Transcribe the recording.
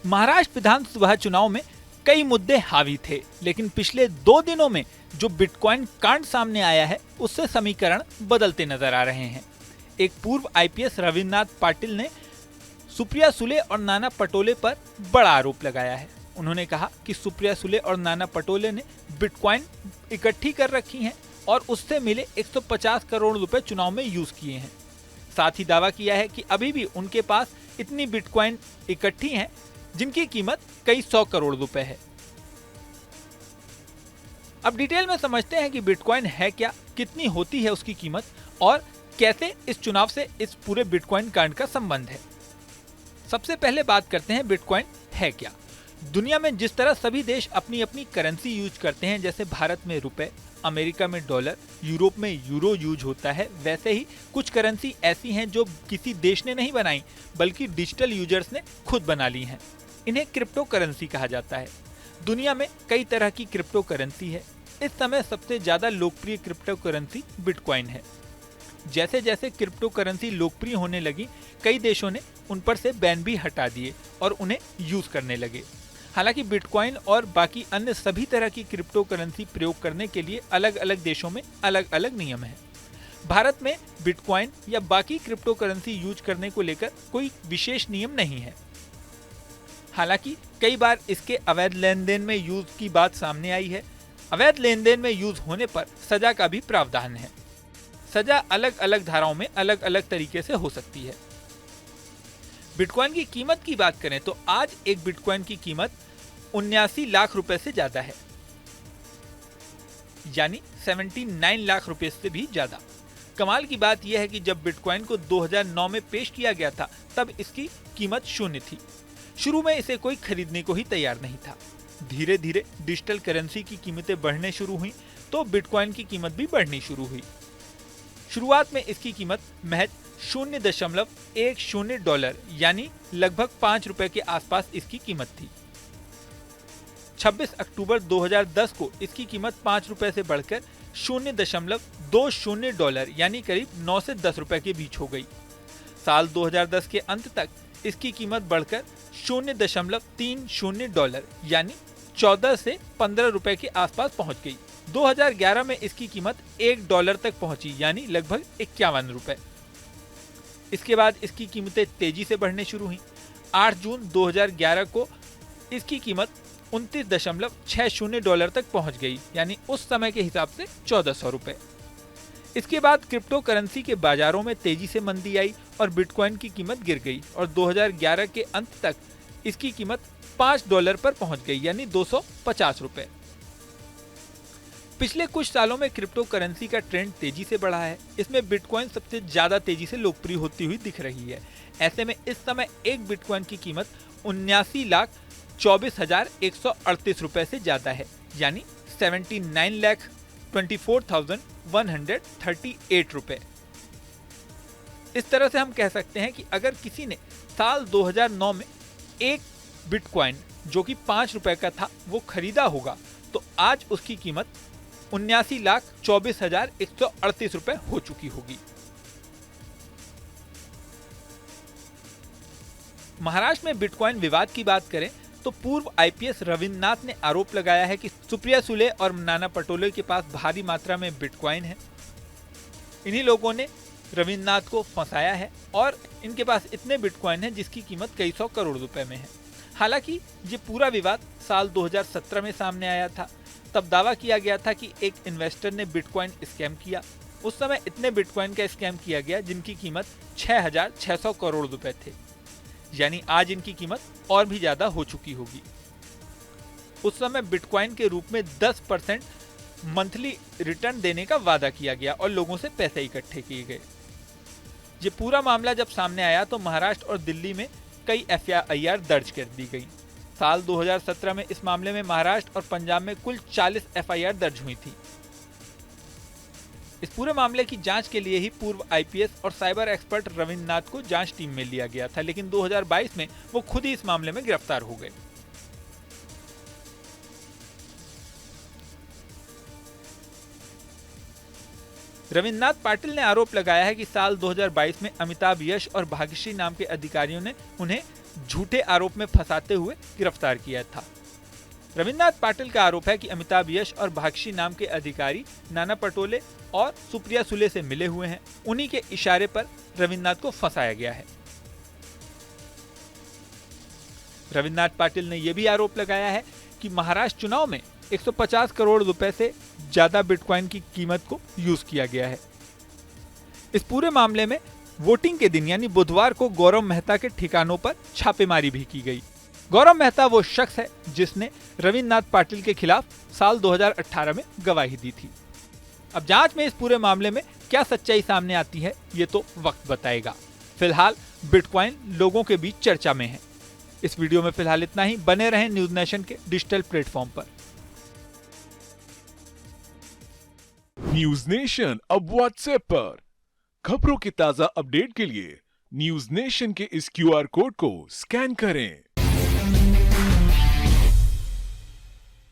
महाराष्ट्र विधानसभा चुनाव में कई मुद्दे हावी थे, लेकिन पिछले 2 दिनों में जो बिटकॉइन कांड सामने आया है उससे समीकरण बदलते नजर आ रहे हैं। एक पूर्व आईपीएस रविन्द्रनाथ पाटिल ने सुप्रिया सुले और नाना पटोले पर बड़ा आरोप लगाया है। उन्होंने कहा कि सुप्रिया सुले और नाना पटोले ने बिटकॉइन इकट्ठी कर रखी हैं और उससे मिले 150 करोड़ रुपए चुनाव में यूज किए हैं। साथ ही दावा किया है कि अभी भी उनके पास इतनी बिटकॉइन इकट्ठी हैं जिनकी कीमत कई 100 करोड़ रुपए है। अब डिटेल में समझते हैं कि बिटकॉइन है क्या, कितनी होती है उसकी कीमत और कैसे इस चुनाव से इस पूरे बिटकॉइन कांड का संबंध है। सबसे पहले बात करते हैं बिटकॉइन है क्या। दुनिया में जिस तरह सभी देश अपनी अपनी करेंसी यूज करते हैं, जैसे भारत में रुपए, अमेरिका में डॉलर, यूरोप में यूरो यूज होता है, वैसे ही कुछ करेंसी ऐसी हैं जो किसी देश ने नहीं बनाई बल्कि डिजिटल यूजर्स ने खुद बना ली हैं। इन्हें क्रिप्टो करेंसी कहा जाता है। दुनिया में कई तरह की क्रिप्टो करेंसी है। इस समय सबसे ज्यादा लोकप्रिय क्रिप्टो करेंसी बिटकॉइन है। जैसे जैसे क्रिप्टो करेंसी लोकप्रिय होने लगी, कई देशों ने उन पर से बैन भी हटा दिए और उन्हें यूज करने लगे। हालांकि बिटकॉइन और बाकी अन्य सभी तरह की क्रिप्टो करेंसी प्रयोग करने के लिए अलग अलग देशों में अलग अलग नियम हैं। भारत में बिटकॉइन या बाकी क्रिप्टो करेंसी यूज करने को लेकर कोई विशेष नियम नहीं है। हालांकि कई बार इसके अवैध लेन देन में यूज की बात सामने आई है। अवैध लेन देन में यूज होने पर सजा का भी प्रावधान है। सजा अलग अलग धाराओं में अलग अलग तरीके से हो सकती है। बिटकॉइन की कीमत की बात करें तो आज एक बिटकॉइन की कीमत 79 लाख रुपए से ज्यादा है, यानी 79 लाख रुपए से भी ज्यादा। कमाल की बात यह है कि जब बिटकॉइन को 2009 में पेश किया गया था तब इसकी कीमत 0 थी। शुरू में इसे कोई खरीदने को ही तैयार नहीं था। धीरे धीरे डिजिटल करेंसी की कीमतें बढ़ने शुरू हुई तो बिटकॉइन की कीमत भी बढ़नी शुरू हुई। शुरुआत में इसकी कीमत महज $0.10 यानी लगभग 5 रुपए के आसपास इसकी कीमत थी। 26 अक्टूबर 2010 को इसकी कीमत 5 रुपए से बढ़कर $0.20 यानी करीब 9 से 10 रुपए के बीच हो गई। साल 2010 के अंत तक इसकी कीमत बढ़कर $0.30 यानी 14 से 15 रुपए के आसपास पहुंच गई। 2011 में इसकी कीमत $1 तक पहुंची, यानी लगभग 51 रुपए। इसके बाद इसकी कीमतें तेजी से बढ़ने शुरू हुई। 8 जून 2011 को इसकी कीमत $29.60 तक पहुंच गई, यानी उस समय के हिसाब से 1400 रुपए। इसके बाद क्रिप्टो करेंसी के बाजारों में तेजी से मंदी आई और बिटकॉइन की कीमत गिर गई और 2011 के अंत तक इसकी कीमत $5 पर पहुंच गई, यानी 250 रुपए। पिछले कुछ सालों में क्रिप्टो करेंसी का ट्रेंड तेजी से बढ़ा है। इसमें बिटकॉइन सबसे ज्यादा तेजी से लोकप्रिय होती हुई दिख रही है। ऐसे में इस समय एक बिटकॉइन की कीमत 79,24,138 रुपए से ज्यादा है, यानी 79,24,138 रुपए। इस तरह से हम कह सकते हैं कि अगर किसी ने साल 2009 में एक बिटकॉइन जो कि 5 रुपए का था वो खरीदा होगा तो आज उसकी कीमत 79,24,138 रुपए हो चुकी होगी। महाराष्ट्र में बिटकॉइन विवाद की बात करें तो पूर्व आईपीएस रविन्द्रनाथ ने आरोप लगाया है कि सुप्रिया सुले और नाना पटोले के पास भारी मात्रा में बिटकॉइन है। इन्हीं लोगों ने रविन्द्रनाथ को फंसाया है और इनके पास इतने बिटकॉइन है जिसकी कीमत कई 100 करोड़ रुपए में है। हालांकि ये पूरा विवाद साल 2017 में सामने आया था। तब दावा किया गया था कि एक इन्वेस्टर ने बिटकॉइन स्कैम किया। उस समय इतने बिटकॉइन का स्कैम किया गया जिनकी कीमत 6,600 करोड़ रुपए थे, यानी आज इनकी कीमत और भी ज्यादा हो चुकी होगी। उस समय बिटकॉइन के रूप में 10% मंथली रिटर्न देने का वादा किया गया और लोगों से पैसे इकट्ठे किए गए। ये पूरा मामला जब सामने आया तो महाराष्ट्र और दिल्ली में कई एफआईआर दर्ज कर दी गई। साल 2017 में इस मामले में महाराष्ट्र और पंजाब में कुल 40 एफआईआर दर्ज हुई थी। इस पूरे मामले की जांच के लिए ही पूर्व आईपीएस और साइबर एक्सपर्ट रविन्द्रनाथ को जांच टीम में लिया गया था, लेकिन 2022 में वो खुद ही इस मामले में गिरफ्तार हो गए। रविन्द्रनाथ पाटिल ने आरोप लगाया है कि साल 2022 में अमिताभ यश और भाग्यश्री नाम के अधिकारियों ने उन्हें झूठे आरोप में फंसाते हुए गिरफ्तार किया था। रविन्द्रनाथ पाटिल का आरोप है कि अमिताभ यश और भाग्यश्री नाम के अधिकारी नाना पटोले और सुप्रिया सुले से मिले हुए हैं। उन्हीं के इशारे पर रविन्द्रनाथ को फंसाया गया है। रविन्द्रनाथ पाटिल ने यह भी आरोप लगाया है कि महाराष्ट्र चुनाव में 150 करोड़ रुपए से ज्यादा बिटकॉइन की कीमत को यूज किया गया है। इस पूरे मामले में वोटिंग के दिन यानी बुधवार को गौरव मेहता के ठिकानों पर छापेमारी भी की गई। गौरव मेहता वो शख्स है जिसने रविन्द्रनाथ पाटिल के खिलाफ साल 2018 में गवाही दी थी। अब जांच में इस पूरे मामले में क्या सच्चाई सामने आती है ये तो वक्त बताएगा। फिलहाल बिटकॉइन लोगों के बीच चर्चा में है। इस वीडियो में फिलहाल इतना ही। बने रहें न्यूज नेशन के डिजिटल प्लेटफॉर्म पर। न्यूज नेशन अब व्हाट्सएप पर खबरों के ताजा अपडेट के लिए न्यूज नेशन के इस QR कोड को स्कैन करें।